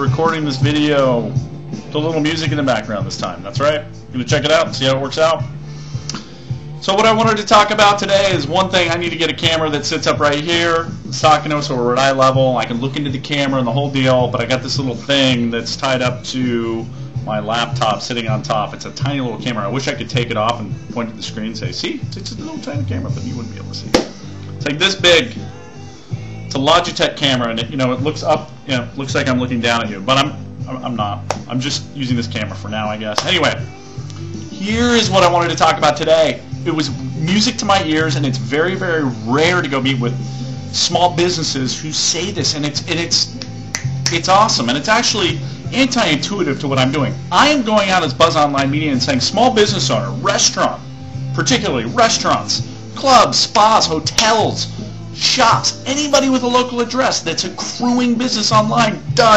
recording this video with a little music in the background this time. That's right. I'm going to check it out and see how it works out. So what I wanted to talk about today is one thing. I need to get a camera that sits up right here, Sakino, so we're at eye level. I can look into the camera and the whole deal, but I got this little thing that's tied up to my laptop sitting on top. It's a tiny little camera. I wish I could take it off and point to the screen and say, see, it's a little tiny camera, but you wouldn't be able to see. It's like this big. It's a Logitech camera, and it looks up, looks like I'm looking down at you, but I'm not. I'm just using this camera for now, I guess. Anyway, here is what I wanted to talk about today. It was music to my ears, and it's very, very rare to go meet with small businesses who say this, and it's awesome, and it's actually anti-intuitive to what I'm doing. I am going out as Buzz Online Media and saying small business owner, restaurant, particularly restaurants, clubs, spas, hotels, shops, anybody with a local address that's accruing business online,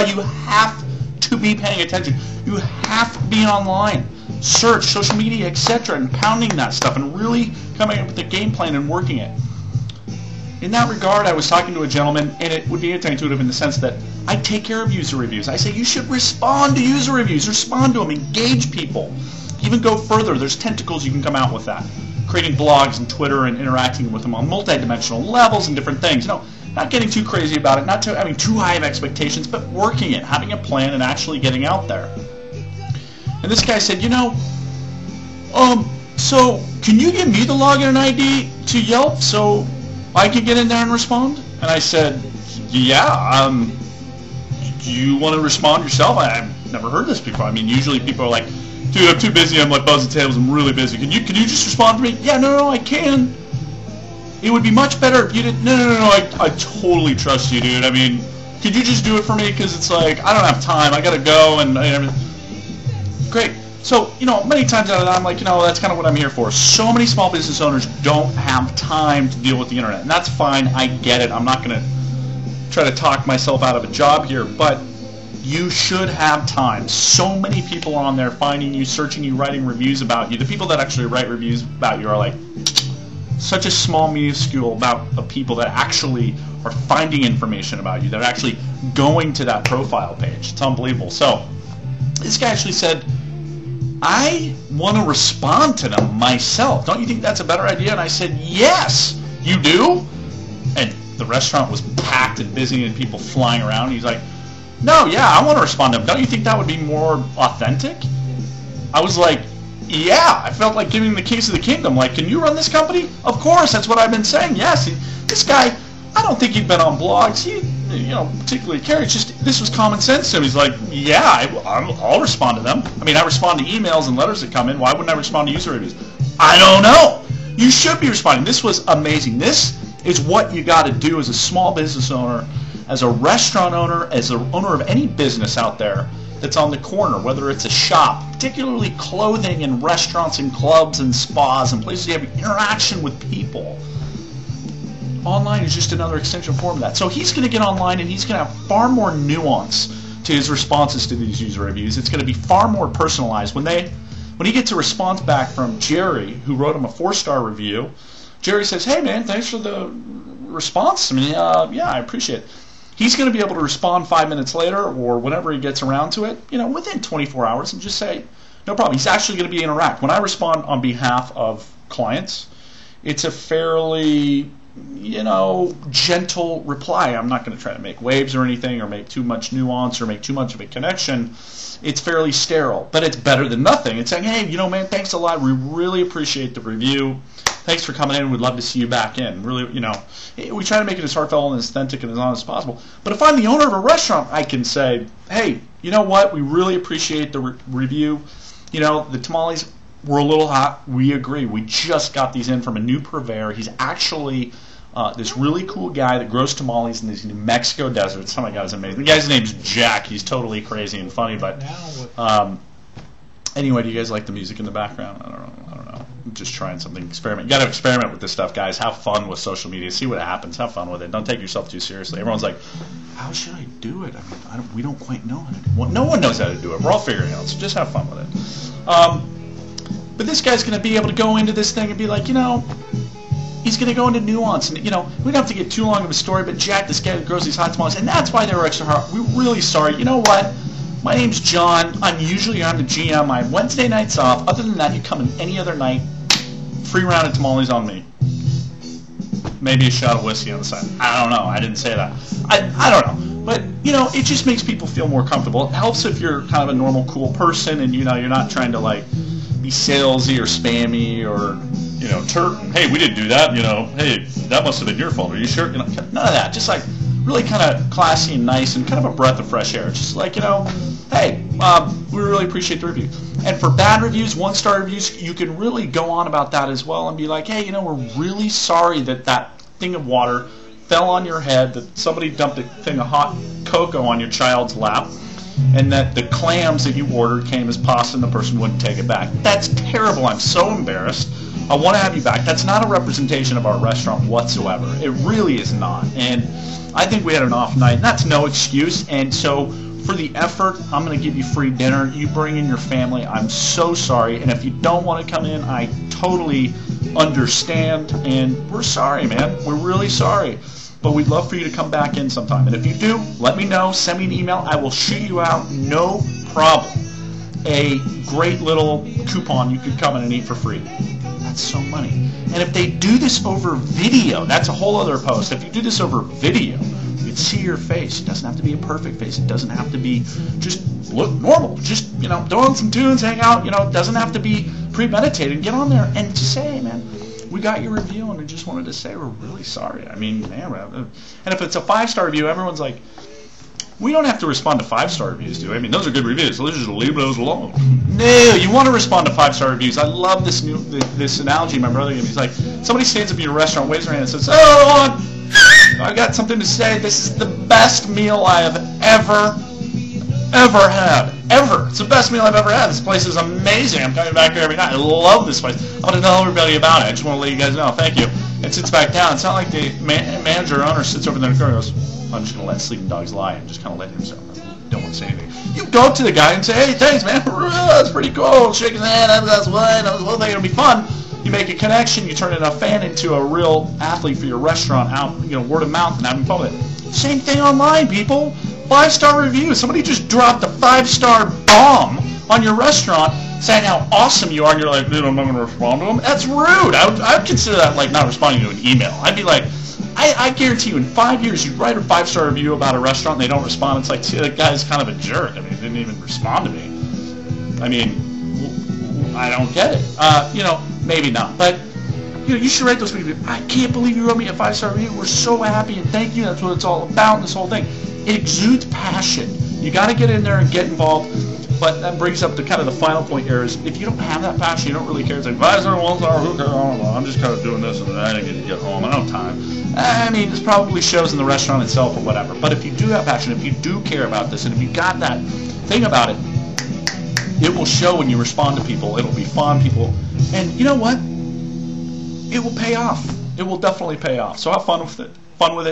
you have to be paying attention. You have to be online. Search, social media, etc., and pounding that stuff and really coming up with a game plan and working it. In that regard, I was talking to a gentleman, and it would be anti-intuitive in the sense that I take care of user reviews. I say you should respond to user reviews, respond to them, engage people. Even go further, there's tentacles you can come out with that. Creating blogs and Twitter and interacting with them on multi-dimensional levels and different things. Not getting too crazy about it, not having too high of expectations, but working it, having a plan, and actually getting out there. And this guy said, so can you give me the login ID to Yelp so I can get in there and respond? And I said, yeah, do you want to respond yourself? I've never heard this before. I mean, usually people are like, dude, I'm too busy, I'm like buzzing tables, I'm really busy. Can you just respond to me? Yeah, no, I can. It would be much better if you did. No, I totally trust you, dude. I mean, could you just do it for me? Because it's like, I don't have time, I gotta go and everything. Great. So, many times out of that, I'm like, that's kind of what I'm here for. So many small business owners don't have time to deal with the internet, and that's fine. I get it. I'm not going to try to talk myself out of a job here, but you should have time. So many people are on there finding you, searching you, writing reviews about you. The people that actually write reviews about you are like such a small, minuscule amount of people that actually are finding information about you, that are actually going to that profile page. It's unbelievable. So this guy actually said, I want to respond to them myself. Don't you think that's a better idea? And I said, yes, you do? And the restaurant was packed and busy and people flying around. He's like, no, yeah, I want to respond to them. Don't you think that would be more authentic? I was like, yeah. I felt like giving him the keys to the kingdom. Like, can you run this company? Of course, that's what I've been saying. Yes. This guy, I don't think he'd been on blogs. He particularly cared. It's just, this was common sense to him. He's like, yeah, I'll respond to them. I mean, I respond to emails and letters that come in. Why wouldn't I respond to user reviews? I don't know. You should be responding. This was amazing. This is what you got to do as a small business owner, as a restaurant owner, as an owner of any business out there that's on the corner, whether it's a shop, particularly clothing and restaurants and clubs and spas and places you have interaction with people. Online is just another extension form of that. So he's going to get online and he's going to have far more nuance to his responses to these user reviews. It's going to be far more personalized. When he gets a response back from Jerry, who wrote him a 4-star review, Jerry says, hey man, thanks for the response. I mean, yeah, I appreciate it. He's going to be able to respond 5 minutes later or whenever he gets around to it, within 24 hours and just say, no problem. He's actually going to be interact. When I respond on behalf of clients, it's a fairly gentle reply. I'm not going to try to make waves or anything or make too much nuance or make too much of a connection. It's fairly sterile, but it's better than nothing. It's saying, hey, man, thanks a lot. We really appreciate the review. Thanks for coming in. We'd love to see you back in. Really, we try to make it as heartfelt and as authentic and as honest as possible. But if I'm the owner of a restaurant, I can say, hey, you know what? We really appreciate the review. The tamales were a little hot. We agree. We just got these in from a new purveyor. He's actually this really cool guy that grows tamales in these New Mexico deserts. Oh my God, it's amazing. The guy's name's Jack. He's totally crazy and funny. But anyway, do you guys like the music in the background? I don't know. I'm just trying something. Experiment. You got to experiment with this stuff, guys. Have fun with social media. See what happens. Have fun with it. Don't take yourself too seriously. Everyone's like, how should I do it? I mean, we don't quite know how to do it. Well, no one knows how to do it. We're all figuring it out. So just have fun with it. But this guy's going to be able to go into this thing and be like, he's going to go into nuance. And, we don't have to get too long of a story, but Jack, this guy who grows these hot tamales, and that's why they were extra hard. We're really sorry. You know what? my name's John. I'm the GM. I have Wednesday nights off. Other than that, you come in any other night. Free round of tamales on me. Maybe a shot of whiskey on the side. I don't know. I didn't say that. I don't know. But, you know, it just makes people feel more comfortable. It helps if you're kind of a normal, cool person and, you know, you're not trying to, like, be salesy or spammy or, you know, hey, we didn't do that, you know, hey, that must have been your fault. Are you sure? You know, none of that. Just, like, really kind of classy and nice and kind of a breath of fresh air. Just like, you know, hey, we really appreciate the review. And for bad reviews, 1-star reviews, you can really go on about that as well and be like, hey, you know, we're really sorry that that thing of water fell on your head, that somebody dumped a thing of hot cocoa on your child's lap, and that the clams that you ordered came as pasta and the person wouldn't take it back. That's terrible. I'm so embarrassed. I want to have you back. That's not a representation of our restaurant whatsoever. It really is not. And I think we had an off night, and that's no excuse. And so for the effort, I'm going to give you free dinner. You bring in your family. I'm so sorry. And if you don't want to come in, I totally understand. And we're sorry, man. We're really sorry. But we'd love for you to come back in sometime. And if you do, let me know. Send me an email. I will shoot you out, no problem, a great little coupon you could come in and eat for free. That's so money. And if they do this over video, that's a whole other post. If you do this over video, you'd see your face. It doesn't have to be a perfect face. It doesn't have to be just look normal. Just, you know, throw in some tunes, hang out. You know, it doesn't have to be premeditated. Get on there and just say, hey, man, we got your review, and we just wanted to say we're really sorry. I mean, man, and if it's a 5-star review, everyone's like, we don't have to respond to 5-star reviews, do we? I mean, those are good reviews, so let's just leave those alone. No, you want to respond to 5-star reviews. I love this analogy my brother gave me. He's like, somebody stands up at your restaurant, waves their hand, and says, oh, I got something to say. This is the best meal I have ever had. Ever. It's the best meal I've ever had. This place is amazing. I'm coming back here every night. I love this place. I want to tell everybody about it. I just want to let you guys know. Thank you. And sits back down. It's not like the manager or owner sits over there in the corner and goes, I'm just going to let sleeping dogs lie and just kind of let him don't want to say anything. You go up to the guy and say, hey, thanks, man. That's pretty cool. Shake his hand. That's what. The whole thing. It'll be fun. You make a connection. You turn a fan into a real athlete for your restaurant out, you know, word of mouth and having fun with it. Same thing online, people. 5-star review. Somebody just dropped a 5-star bomb on your restaurant saying how awesome you are, and you're like, dude, I'm not going to respond to them. That's rude. I would consider that like not responding to an email. I'd be like, I guarantee you in 5 years you write a 5-star review about a restaurant and they don't respond. It's like, see, that guy's kind of a jerk. I mean, he didn't even respond to me. I mean, I don't get it. You know, maybe not. But you know, you should write those people. I can't believe you wrote me a 5-star review. We're so happy and thank you. That's what it's all about, this whole thing. It exudes passion. You got to get in there and get involved. But that brings up the kind of the final point here is if you don't have that passion, you don't really care. It's like 5-star, 1-star, who cares? I'm just kind of doing this and I didn't get home. I don't have time. I mean, this probably shows in the restaurant itself or whatever. But if you do have passion, if you do care about this, and if you got that thing about it, it will show when you respond to people. It'll be fun, people. And you know what? It will pay off. It will definitely pay off. So have fun with it.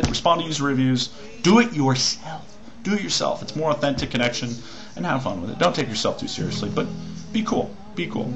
Respond to user reviews. Do it yourself. Do it yourself. It's more authentic connection, and have fun with it. Don't take yourself too seriously, but be cool. Be cool.